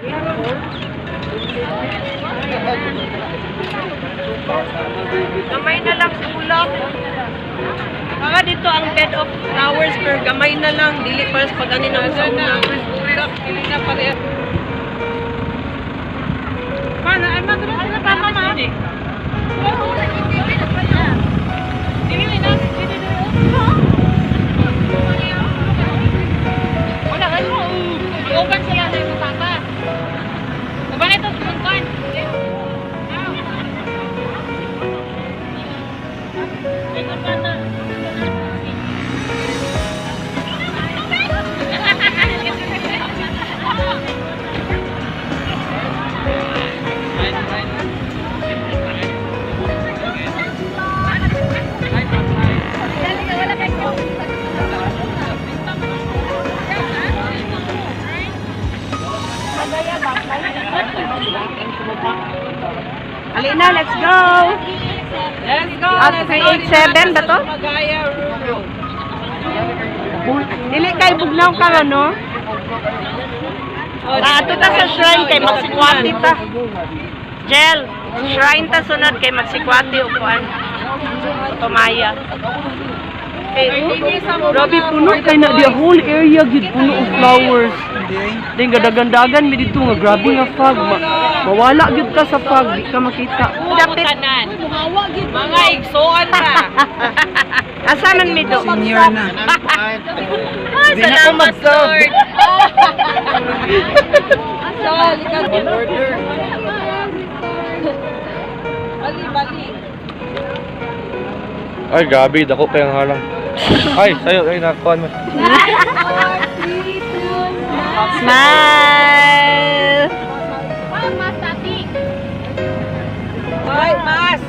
Gamay na lang sa ulam. Baka dito ang bed of flowers pero gamay na lang. Dili para sa pag-anin ng sa ulam. Dili na pareha. Paano? Ay, madroon sila pa mama. Dili na. Wala ka mo. Mag-open sila sa yung papa. Diba na ito sumunkan? Alina, let's go! Let's go! At 387 ba to? Dili kay bugnaw ka ron, no? Ato ta sa shrine kay magsikwati ta. Gel, shrine ta sunod kay magsikwati upuan. Tumaya. Grabe puno kay na the whole area gid puno of flowers. Ding gadagandagan mi dito nga grabe nga fog. Mawala gid ka sa fog, di ka makita. Dapit tanan. Mga igsoon ta. Asa man mi do? Senior na. Salamat Lord. Asal ka order. Bali. Ay, gabi, dako kayang halang. Ay, sayo, ay, nakakuhan mo. Smile! Mas, tati. Ay, mas!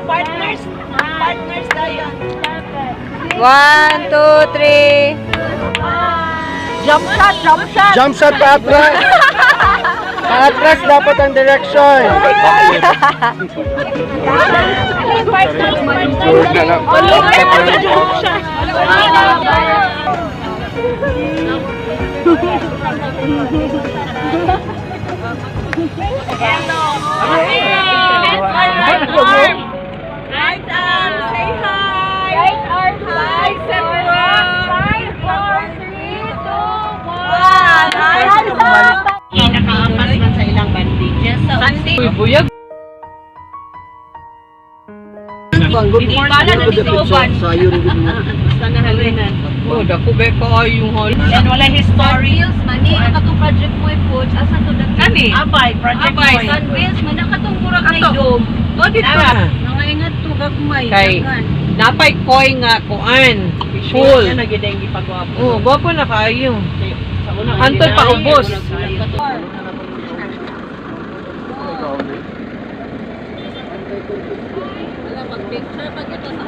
Partners tayo. 1, 2, 3. Jump shot! Jump shot pa atras! Atras dapat ang direction! Right arm, say hi! Right arm, hi! 5, 4, 3, 2, 1! Nakaapas man sa ilang bandages. Sunday! Buyag! Good morning, basta nahalinan. Oh, dako ba ka yung hall? And wala history. Mani, katong project mo i-coach. Asa to dati? Kani? Abay, project mo. Abay, Sunways. May nakatong murag na idom. O, dito. Nangaingat to, gagmay. Kay, napay koy nga kuan. Full. Yan nagideng ipagwapo. Oh, gwapo na kayo. Antol pa ubos. Picture pag ito sa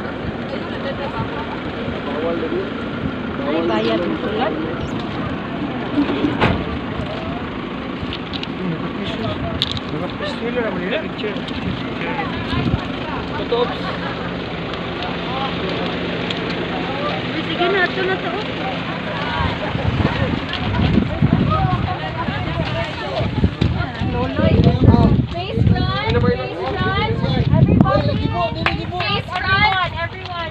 ay bayad mo sulat. Nakapistilo naman nila picture. Photos. Sige na, ito na to. Loloy. Face front. Everyone.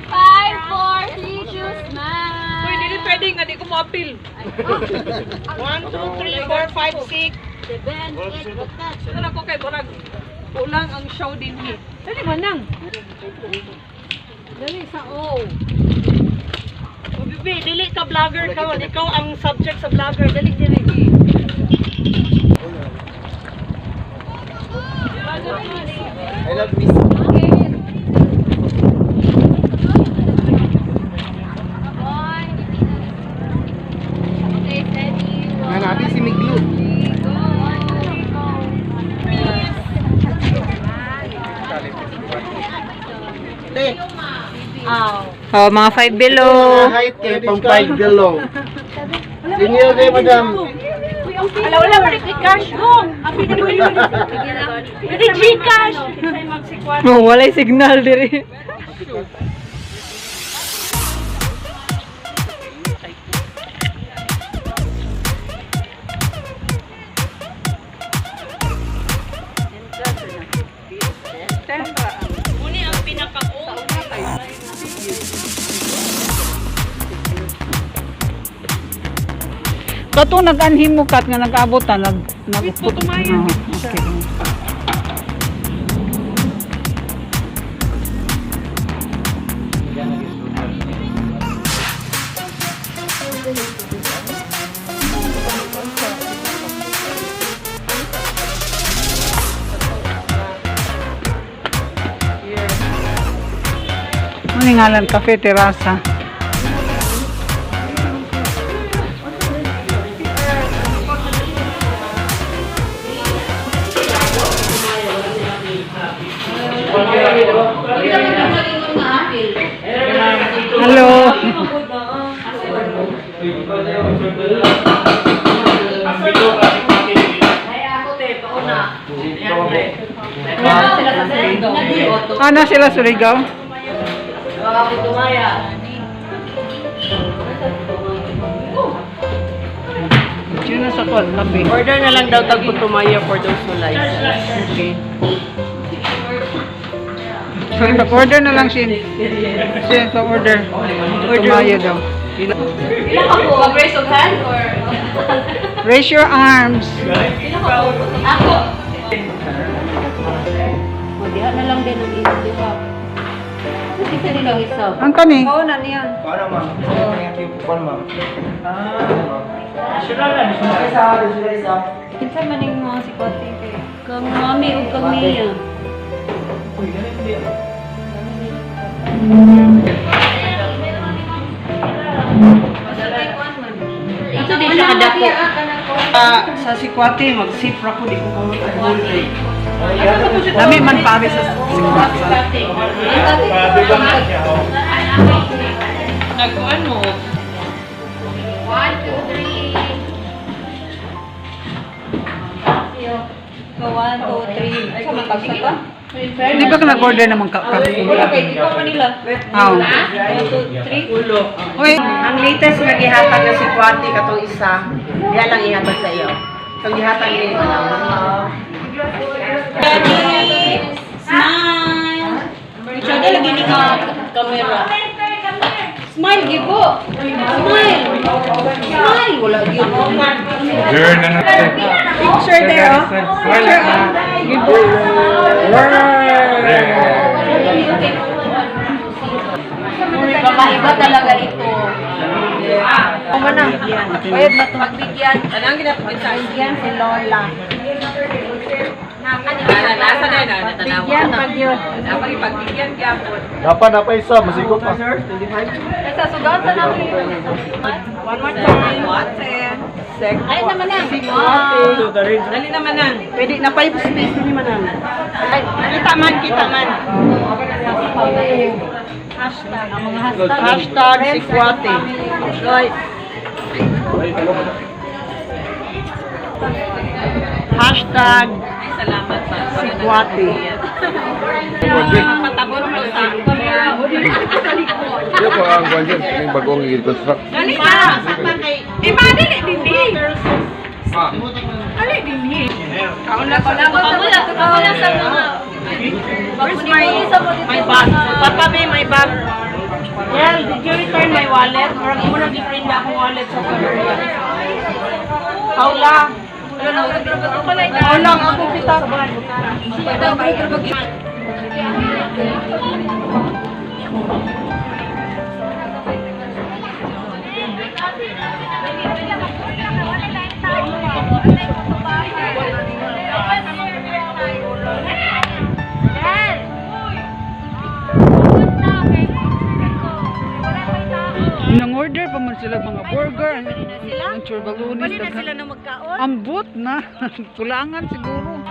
5, 4, 3, 2, smile. Uy, hindi pwede nga, di ko ma-appeal. 1, 2, 3, 4, 5, 6, 7, 8, 9. Ito na ko kay Borag. Kulang ang show din hit. Dali manang. Dali sa O. O, Bibi, dili ka vlogger ka. Ikaw ang subject sa vlogger. Dali. I love Miss. Natin si Miglo. Oh, mga 5 below. Height kay pang 5 below. Senior kay madam. Wala pa rin cash mo. Pwede Gcash. Walay signal diri. Muni ang pinaka-old. Kato nag-anhim mo kat nga nag-abutan nag-upot. Okay. Ano ngalan Cafe Terasa? Hello. Ana sila Surigao? Sino sa kwan? Labi. Order na lang daw tagputumaya for those who like. Okay. So, order na lang siya. Siya ito order. Tumayo daw. Ilan ka po? Mag-raise of hand or? Raise your arms. Ilan ka po? Ako. Diha na lang din ang isip, di ba? Hindi ka nilang isaw. Ang kani? Oo na niya. Paano ma'am? Thank you po ma'am. Kinsa man yung mga sikwate kay kang mami o kang niya. Ito din siya kadako. Sa sikwate, mag-sipra ko, di ko mag-hold. Dami man pare sa sikwate. Nagkuhan mo. 1, 2, 3. So, 1, 2, 3. Sa matagsa ka? Hindi ba ka nag-order naman kami? Okay, ikaw Manila. Oo. 1, 2, 3. Ulo. Uy, Ang latest nga gihatag na si Kwati katong isa, diya lang ihatag sa iyo. Itong gihatag ni Ready? Smile! Itsada lagi ni ka camera. Smile, gibo! Smile! Smile! Wala, gibo. picture there, oh. Picture, oh. gibo. Kakaiba talaga ito. Ano ba na? Bayad na ito. Pagbigyan. Anong ginapagbigyan si Lola? Nasa na yun? Bigyan pag yun. Dapat ipagbigyan gyapon. Dapat na pa isa, masigop pa. Nasa sugatan namin. One more time. Ay naman na. Dali naman na. Pwede na 5 space ni manan. Ay, kita man. Hashtag. Ang mga hashtag. Hashtag si Kwati. Guys. Hashtag Salamat pa. si Kwati. Patabon ko sa camera. Iyo ko ang kwan dyan, yung bagong i-construct. Dali na. Dali din. Dali din. Kauna sa mga. Where's my bag? Papa, may bag. Well, did you return my wallet? Marag mo nang i-print ako wallet sa Claveria. Paula. Paula, ako kita. Nang-order pa man sila mga burger. Ang churbalunis. Pwede na sila na magkaon. Ambot na. Kulangan siguro.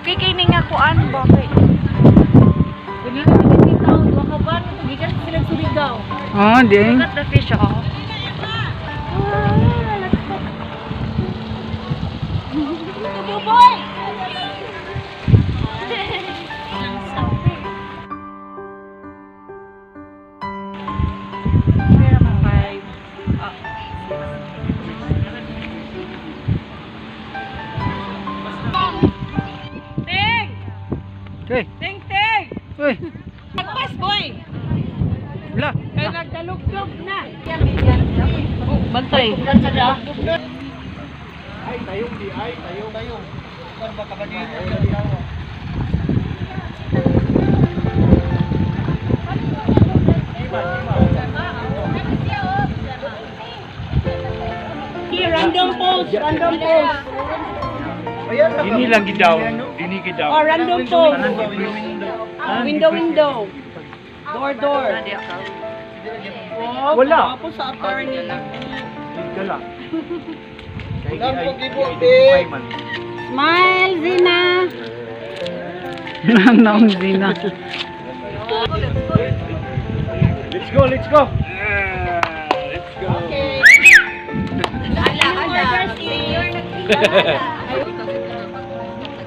Okay, kay nga kuan ba kay? Pwede na kita duha ka ba? Gikan sila Surigao. Ah, ding. Cut the fish off. Boy! Hey, Ting-ting! hey. Magpas, boy! Wala. Kaya nagdalugdog na. Bantay. Ay, tayong di ay, tayong. Kan ba kabadino? Random pose, random pose. Dini lang gidaw. Dini gidaw. Oh, random pose. Window. Door. Oh, Wala. Tapos sa attorney. Wala. Smile, Zina. Naong Zina. Let's go. Okay.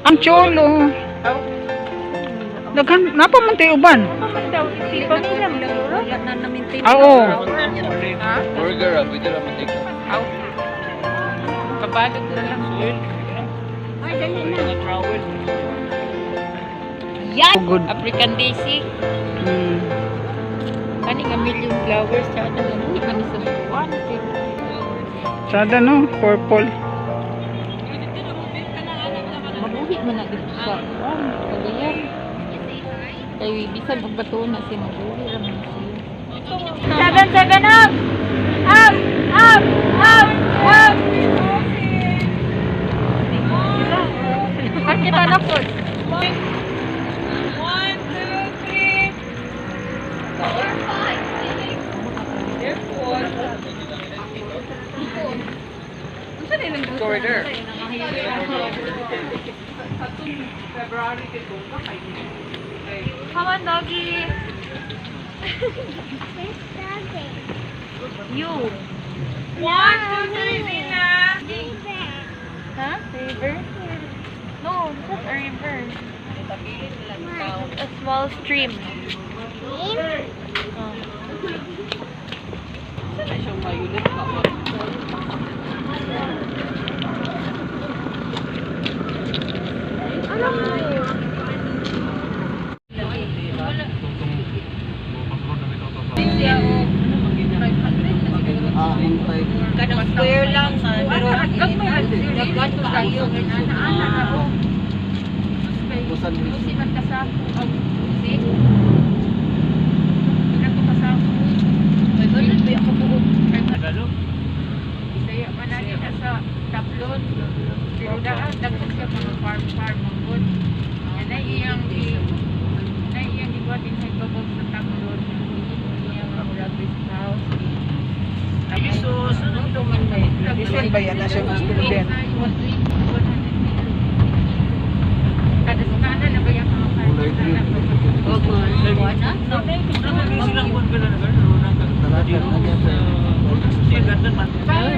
Ang cholo. Daghan napa man tayo uban. Oo. Burger, pwede lang matik. Kabalot na lang. Ay, dali na. Yan. Good. African Daisy. Kani nga million flowers sa ano kani sa buwan. Sada no, purple. Mabuhi man na dito sa buwan. Kaliyan. Kaya bisan og bato na si mabuhi ra man siya. 7 up! Up! Kita na po. 1, 2, 3. 4, 5, 6. Go right there. Come on, doggy. You. 1, 2, 3, Zina. Huh? River? No, it's not a river. A small stream. Kadang square lang sa pero dagat kayo Listen ba yan na siya gusto din?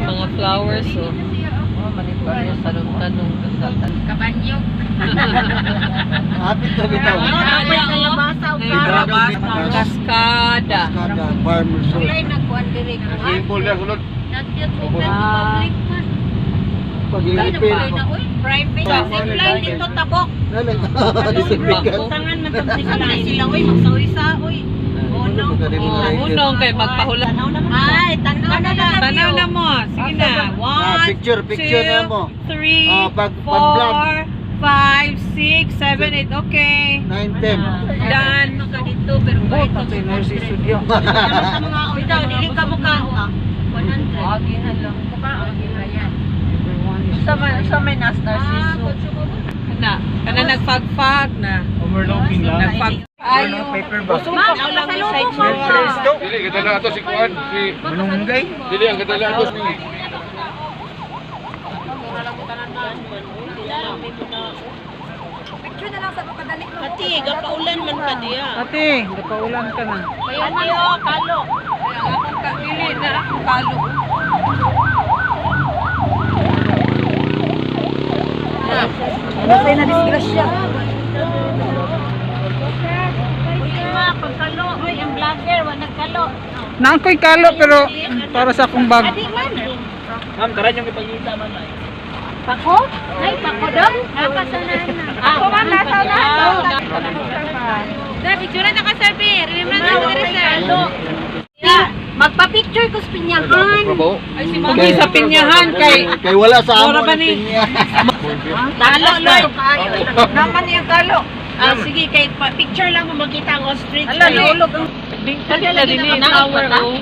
Mga flowers, oh. Oh, maniparya sa tanong sa kabanyo. Hapit na bitaw. Kaskada. Kada farmer soul. nagkuan dire ko. Simple na sulod. Public man. Pag-i-repair. Private. Zipline dito tabok. Nalang. Disipikan. Tangan man tag zipline sila oy magsawi-saoy. Unong kay magpahula. Ay, tanaw na lang. Tanaw na mo. Sige na. 1, Picture na mo. 3, Pag-vlog. 4, 5, 6, 7, 8. Okay. 9, 10. Done. Dito pero Oh, tatay na si studio. sa mga oy daw dili ka mo kao. 100. Agi na lang. Agi na yan. Sa may Narciso. Kana nagfag-fag na. Overlooking lang. Nagfag. Ayo. Paper ba? Ako lang ni side Dili, kadala ato si Kuan. Si Manunggay. Dili, ang kadala ato si... Picture na lang sa kadali ko. Pati, gapaulan man ka diya. Ate, napaulan ka na. Kaya niyo, kalo. Kaya akong kapili na akong kalo. Ano tayo na disgrasya? Pagkalo, oy, ang vlogger, wa nagkalo. Naakoy kalo pero para sa akong bag. Adi man. Ma'am, karan yung ipagita man ay. Pako? Ay, pako daw? Nakasanan na. Ako man, nasa na. po. Ay, si Mami sa pinyahan kay... Kay wala sa Mura amon. ba ni? Talo, Lloyd. Naman yung talo. Sige, kay picture lang mo makita ang ostrich. Ala, nahulog. Kaya lagi na tower, oh.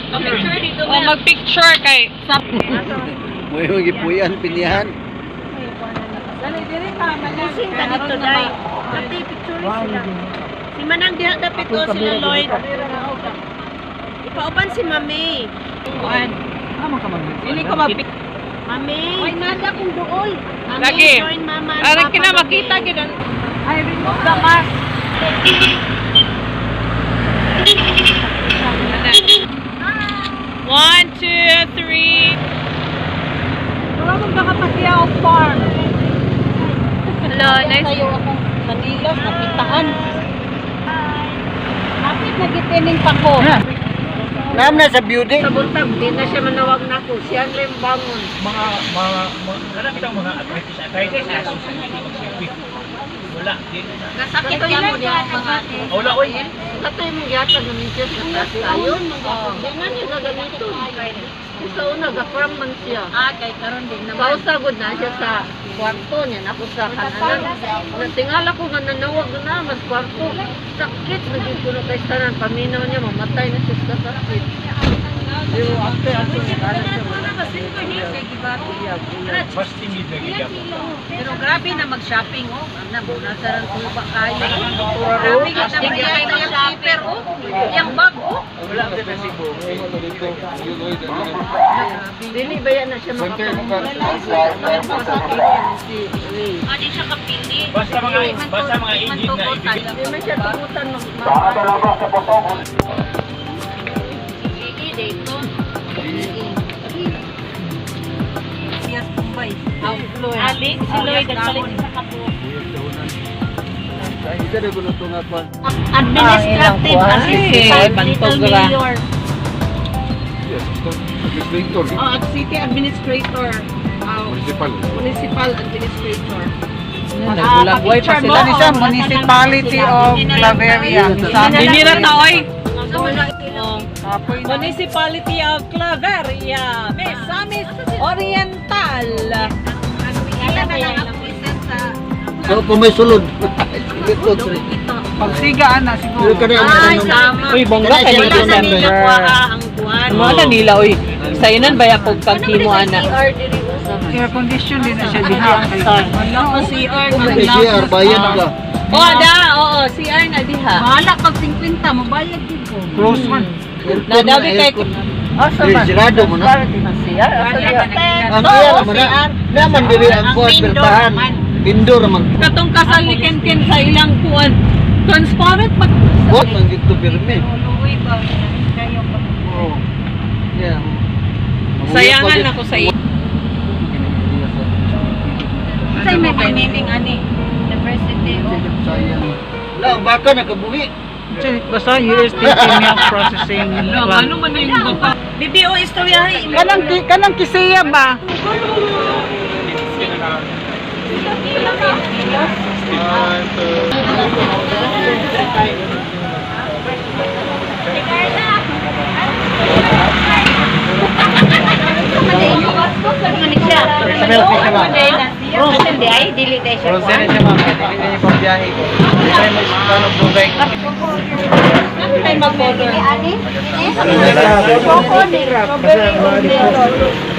Picture dito. O, mag-picture kay... Mo yung gipuyan pinihan. Kusing ka dito, Day. Pati picture sila. Si Manang diha dapit ko sila, Lloyd. Ipauban si Mami. Hindi ko mag... Mami. Ay, nada kong dool. Mami, Lagi. join Mama. and Aray Papa kina Mami. makita gidan. I remove the mask. 1, 2, 3. Wala mong nakapatiyaw farm. Hello, nice. Tayo akong Manila, nakitaan. Kapit nagitining pa ko. Nam na sa building. Sa buntag, di na siya manawag na ko. Siya rin bangon. Nasakit ka mo niya mga Wala ko yun. Katoy mo yata namin siya sa taas tayo. Di na niya na ganito. Sa una, gaparam man siya. kay karon din naman. Kausagod na siya sa kwarto niya. Naku sa kananan. Natingala ko nga nanawag na mas kwarto. Sakit. Naging puno kay sanan. Paminaw niya, mamatay na siya sa sakit. Pero after nakala siya Pero grabe na mag-shopping, oh. Nabunasaran ko ba kayo? Grabe ka na mag-shopping, oh. Yung bag, oh. Dili ba yan na siya makapagpapalala? Hindi siya kapili. Basta mga engine na ibigay. Hindi man siya tungutan ng Hindi dito. Yes, Mumbai. Ali, si Lloyd nagpalit sa kapo. Ito na gulo tunga pa. administrative assistant, little mayor. Yes, administrator. At city administrator. Municipal administrator. Nagulagway pa sila ni siya, Municipality of Claveria. Dinira ta oy. Municipality of Claveria, Misamis Oriental. So, kung may sulod. Pagsigaan na siguro. Uy, bongga Wala sa nila ang buwan. Mga na nila, uy. Sainan ba yung pagkakimo, ana? Air condition din na siya Wala ko CR. May CR, bayan ka. Oo, CR na diha. Mahala pag 50 mabayad din ko. Close man. Nadabi kay... Sirado mo na. Ang CR naman na. Naman diri ang kuwan, bertahan. Indoor naman. Katong kasal ni Ken sa ilang kuwan. Transparent pag... What man dito pirmi? Luwi ba? Kayo pa. Oo. Yeah. Sayangan ako sa iyo. Say may meaning ani. Diversity of Sayang. Wala, ang baka nakabuhi. Basta USDT milk processing. Ano man na yung baka? BBO istoryahe. Kanang kisiya ba? Hindi ay dili tayo siya. Rosen siya ma'am. Hindi niya pagbiyahe ko. Hindi tayo magpapanog dugay. Ano tayo mag-order? Basta